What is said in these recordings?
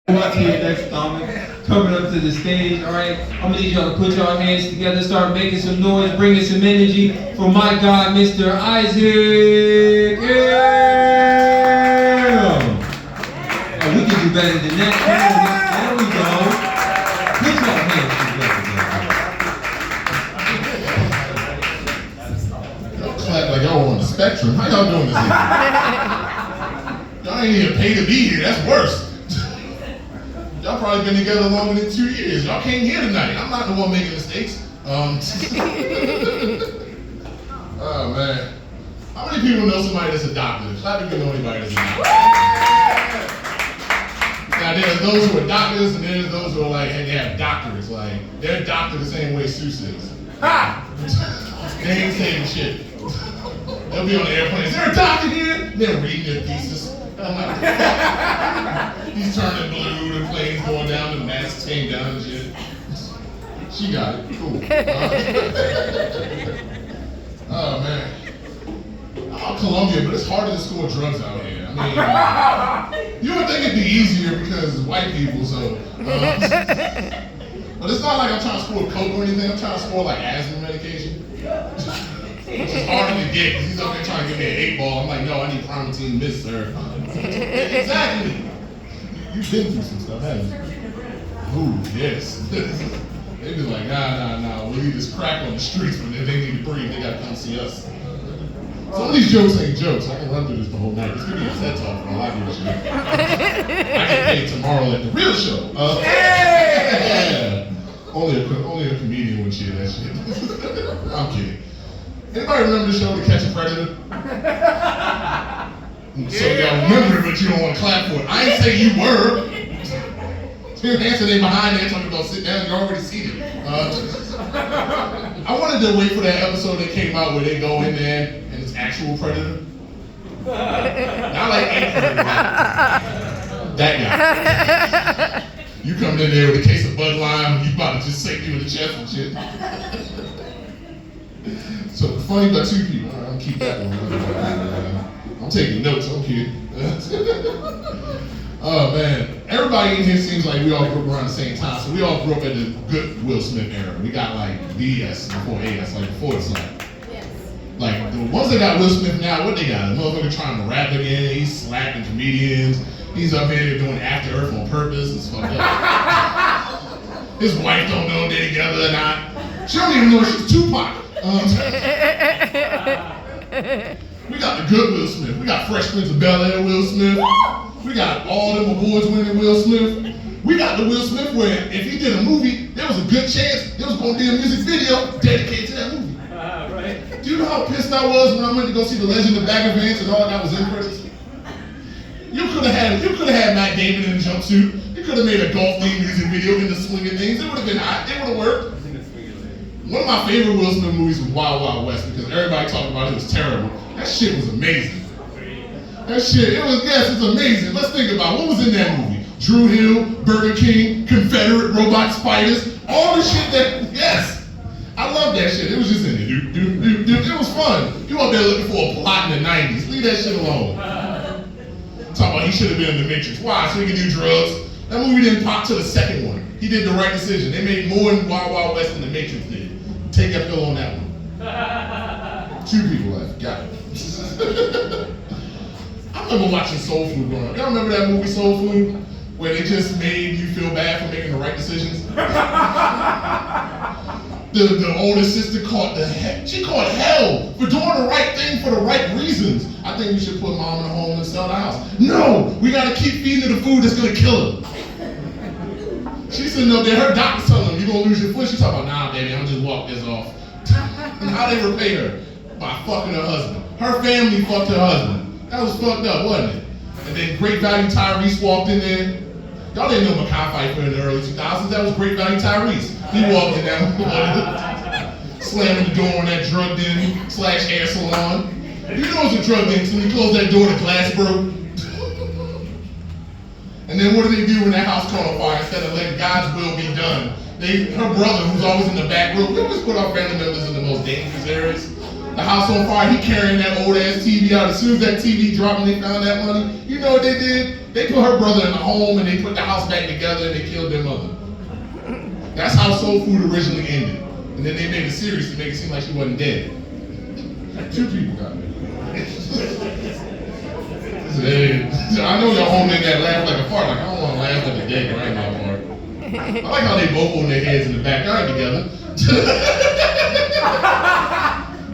Up here next comic, coming up to the stage, alright? I'm gonna need y'all to put y'all hands together, start making some noise, bringing some energy for my guy, Mr. Isaac. Yeah! Oh, we can do better than that. There we go. Put your hands together. Y'all clap like y'all on the spectrum. How y'all doing this evening? Y'all ain't even pay to be here. That's worse. Y'all probably been together longer than 2 years. Y'all came here tonight. I'm not the one making mistakes. Oh man. How many people know somebody that's adopted? Clap if you know anybody that's adopted. Now there's those who are doctors and there's those who are like, hey, they have doctors. Like, they're doctored the same way Seuss is. They ain't saying shit. They'll be on the airplane. Is there a doctor here? They're reading their thesis. I'm like, he's turning blue, the plane's going down, the mask came down and shit. She got it. Cool. Oh, man. I'm Colombia, but it's harder to score drugs out here. I mean, you would think it'd be easier because it's white people, so. But it's not like I'm trying to score coke or anything. I'm trying to score like asthma medication. Which is harder to get because he's up there trying to give me an 8-ball. I'm like, no, I need Primatene Mist, sir. Exactly. You've been through some stuff, haven't you? Ooh, yes. They be like, nah. We'll leave this crack on the streets, but if they need to breathe, they gotta come see us. Some of these jokes ain't jokes. I can run through this the whole night. This could be a TED Talk for a lot of you. I get paid tomorrow at the real show. Yeah. Only a comedian would share that shit. I'm kidding. Anybody remember the show To Catch a Predator? So y'all remember it, but you don't want to clap for it. I ain't say you were. Your hands are behind there talking about sit down. You're already seated. I wanted to wait for that episode that came out where they go in there and it's actual predator. Not like a predator. That guy. You come in there with a case of Bud Lime, you about to just sink you in the chest and shit. So funny about two people. I'll keep that one. I'm taking notes. I'm kidding. Oh man, everybody in here seems like we all grew up around the same time. So we all grew up in the good Will Smith era. We got like BS before AS, like before it's like the ones that got Will Smith now. What they got? A motherfucker trying to rap again. He's slapping comedians. He's up here doing After Earth on purpose. It's fucked up. His wife don't know if they're together or not. She don't even know if she's Tupac. We got the good Will Smith. We got Fresh Prince of Bel-Air Will Smith. We got all them awards winning Will Smith. We got the Will Smith where if he did a movie, there was a good chance there was going to be a music video dedicated to that movie. Right. Do you know how pissed I was when I went to go see The Legend of Bagger Vance and all that was in credits? You could have had Matt Damon in a jumpsuit. You could have made a golf themed music video in the swinging things. It would have been hot. It would have worked. One of my favorite Will Smith movies was Wild Wild West because everybody talked about it was terrible. That shit was amazing. It's amazing. Let's think about what was in that movie. Drew Hill, Burger King, Confederate robot spiders, all the shit yes. I love that shit. It was just in there. It was fun. You out there looking for a plot in the 90s. Leave that shit alone. Talking about he should have been in The Matrix. Why? So he could do drugs. That movie didn't pop till the second one. He did the right decision. They made more in Wild Wild West than The Matrix did. Take a pill on that one. 2 people left. Got it. I remember watching Soul Food growing up. Y'all remember that movie Soul Food? Where they just made you feel bad for making the right decisions? The older sister caught hell for doing the right thing for the right reasons. I think we should put mom in a home and sell the house. No, we gotta keep feeding her the food that's gonna kill her. She's sitting up there, her doctor's telling her, you're gonna lose your foot. She's talking about, nah, baby, I'll just walk this off. And how they repay her? By fucking her husband. Her family fucked her husband. That was fucked up, wasn't it? And then Great Value Tyrese walked in there. Y'all didn't know Mekhi Phifer in the early 2000s. That was Great Value Tyrese. He walked in there, slamming the door on that drug den / hair salon. You know it's a drug den until you close that door, the glass broke. And then what do they do when that house caught on fire? Instead of letting God's will be done, her brother, who's always in the back room, we always put our family members in the most dangerous areas. The house on fire, he carrying that old ass TV out. As soon as that TV dropped and they found that money, you know what they did? They put her brother in the home and they put the house back together and they killed their mother. That's how Soul Food originally ended. And then they made a series to make it seem like she wasn't dead. Like 2 people got it. I know y'all holding in that laugh like a fart. Like, I don't want to laugh like a dead grandma fart. I like how they both hold their heads in the backyard together.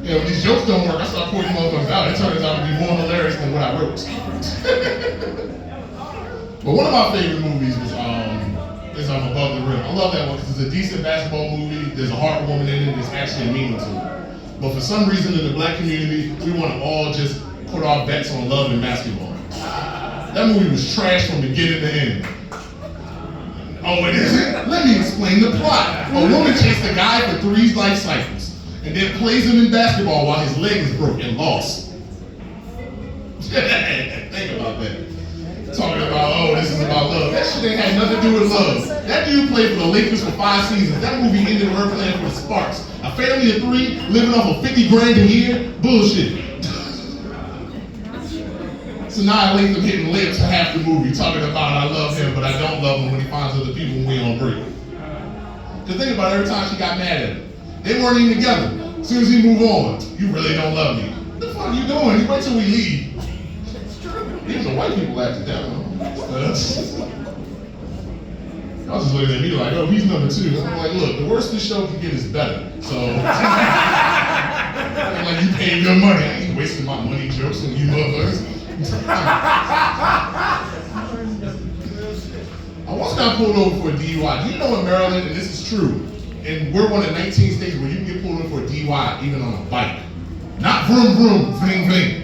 Yeah, when these jokes don't work, I start pointing motherfuckers out. It turns out to be more hilarious than what I wrote. But one of my favorite movies is Above the Rim. I love that one because it's a decent basketball movie. There's a heartwarming in it. There's actually a meaning to it. But for some reason in the black community, we want to all just put our bets on love and basketball. That movie was trash from beginning to end. Oh, it isn't? Let me explain the plot. A woman chased a guy for 3 life cycles and then plays him in basketball while his leg is broke and lost. Think about that. Talking about, oh, this is about love. That shit ain't had nothing to do with love. That dude played for the Lakers for 5 seasons. That movie ended with her playing for the Sparks. A family of 3 living off of 50 grand a year? Bullshit. So now Latham hitting lips for half the movie talking about I love him, but I don't love him when he finds other people when we on break. Because think about it, every time she got mad at him. They weren't even together. As soon as he moved on, you really don't love me. What the fuck are you doing? You wait till we leave. Even the white people laughed it down. I was just looking at me like, oh, he's number 2. I'm like, look, the worst this show can get is better. So, I'm like, you paying your money. I ain't wasting my money jokes on you motherfuckers. I once got pulled over for a DUI. Do you know in Maryland, and this is true, and we're one of 19 states where you can get pulled over for a DUI even on a bike. Not vroom vroom, vling vling.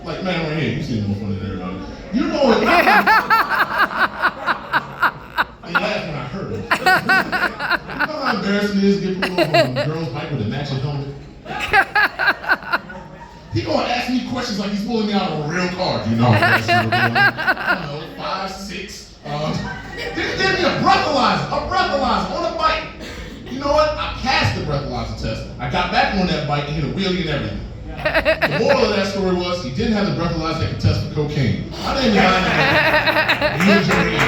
Like, man, right here, you see more fun than everybody. You know what? They laughed when I heard it. You know how embarrassing it is to get pulled over on a girl's bike with a matching helmet? He gonna ask me questions like he's pulling me out of a real car. You know how fast you were going? I don't know, 5, 6. Then he gave me a breathalyzer on a bike. You know what? I passed the breathalyzer test. I got back on that bike and hit a wheelie and everything. The moral of that story was he didn't have the breathalyzer that could test for cocaine. I didn't even lie to him. He enjoyed it.